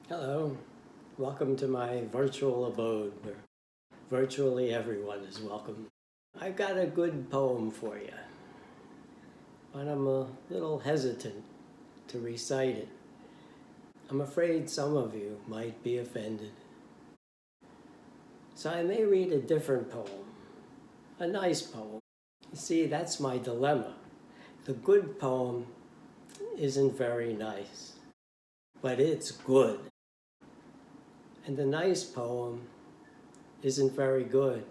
Hello, welcome to my virtual abode where virtually everyone is welcome. I've got a good poem for you, but I'm a little hesitant to recite it. I'm afraid some of you might be offended. So I may read a different poem, a nice poem. You see, that's my dilemma. The good poem isn't very nice, but it's good. And the nice poem isn't very good,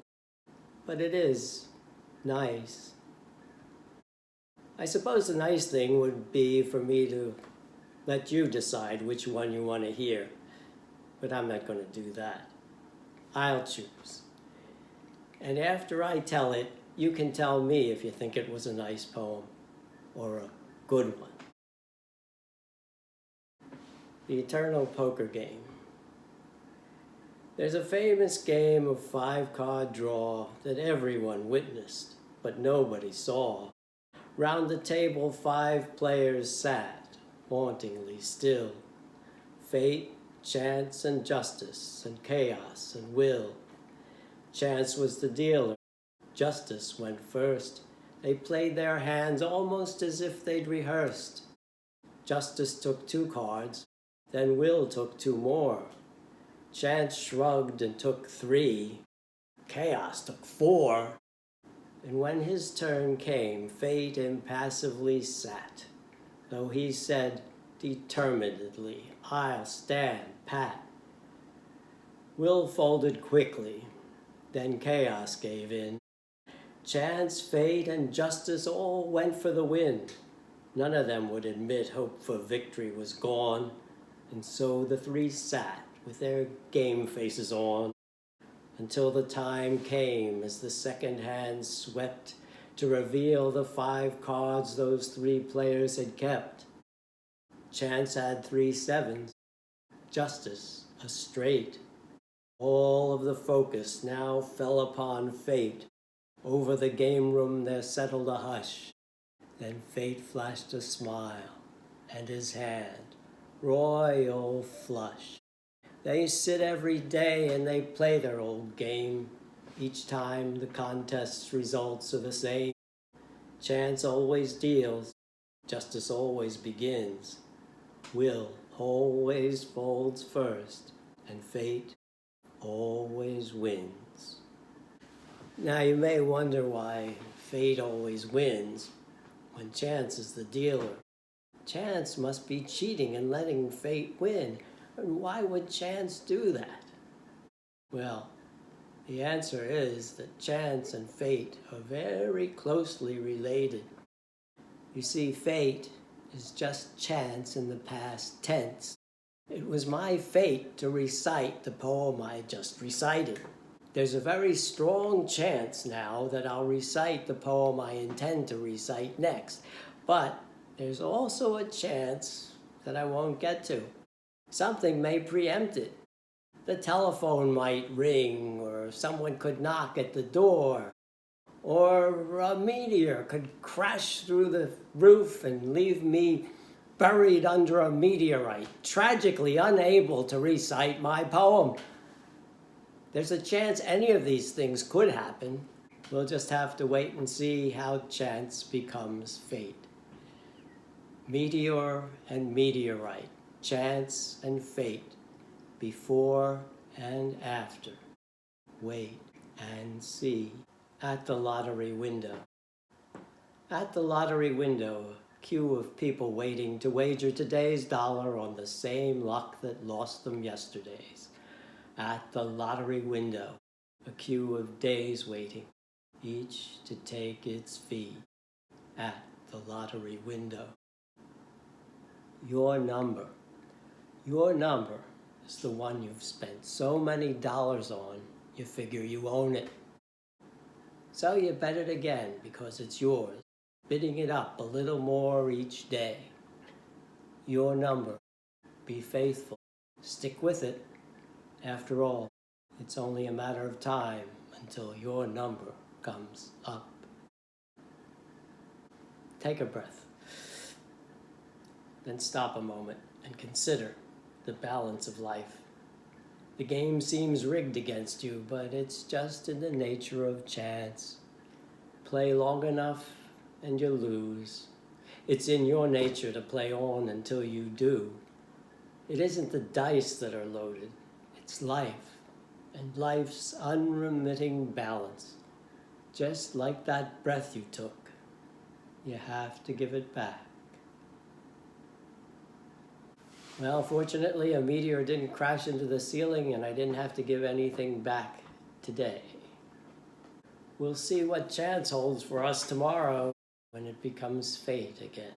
but it is nice. I suppose the nice thing would be for me to let you decide which one you want to hear, but I'm not going to do that. I'll choose. And after I tell it, you can tell me if you think it was a nice poem or a good one. The Eternal Poker Game. There's a famous game of 5-card draw that everyone witnessed, but nobody saw. Round the table 5 players sat, hauntingly still. Fate, chance, and justice, and chaos, and will. Chance was the dealer. Justice went first. They played their hands almost as if they'd rehearsed. Justice took 2 cards, then Will took 2 more. Chance shrugged and took 3. Chaos took 4. And when his turn came, Fate impassively sat, though he said determinedly, "I'll stand pat." Will folded quickly, then chaos gave in. Chance, fate, and justice all went for the win. None of them would admit hope for victory was gone, and so the 3 sat with their game faces on until the time came as the second hand swept to reveal the 5 cards those 3 players had kept. Chance had 3 sevens, justice a straight. All of the focus now fell upon fate. Over the game room there settled a hush. Then fate flashed a smile, and his hand, royal flush. They sit every day and they play their old game. Each time the contest's results are the same. Chance always deals, justice always begins. Will always folds first, and fate always wins. Now you may wonder why fate always wins when chance is the dealer. Chance must be cheating and letting fate win. And why would chance do that? Well, the answer is that chance and fate are very closely related. You see, fate is just chance in the past tense. It was my fate to recite the poem I just recited. There's a very strong chance now that I'll recite the poem I intend to recite next, but there's also a chance that I won't get to. Something may preempt it. The telephone might ring, or someone could knock at the door, or a meteor could crash through the roof and leave me buried under a meteorite, tragically unable to recite my poem. There's a chance any of these things could happen. We'll just have to wait and see how chance becomes fate. Meteor and meteorite, chance and fate, before and after. Wait and see. At the lottery window. At the lottery window, a queue of people waiting to wager today's dollar on the same luck that lost them yesterday's. At the lottery window, a queue of days waiting, each to take its fee. At the lottery window. Your number is the one you've spent so many dollars on, you figure you own it. So you bet it again because it's yours, bidding it up a little more each day. Your number. Be faithful. Stick with it. After all, it's only a matter of time until your number comes up. Take a breath. Then stop a moment and consider the balance of life. The game seems rigged against you, but it's just in the nature of chance. Play long enough and you lose. It's in your nature to play on until you do. It isn't the dice that are loaded, it's life, and life's unremitting balance. Just like that breath you took, you have to give it back. Well, fortunately, a meteor didn't crash into the ceiling and I didn't have to give anything back today. We'll see what chance holds for us tomorrow when it becomes fate again.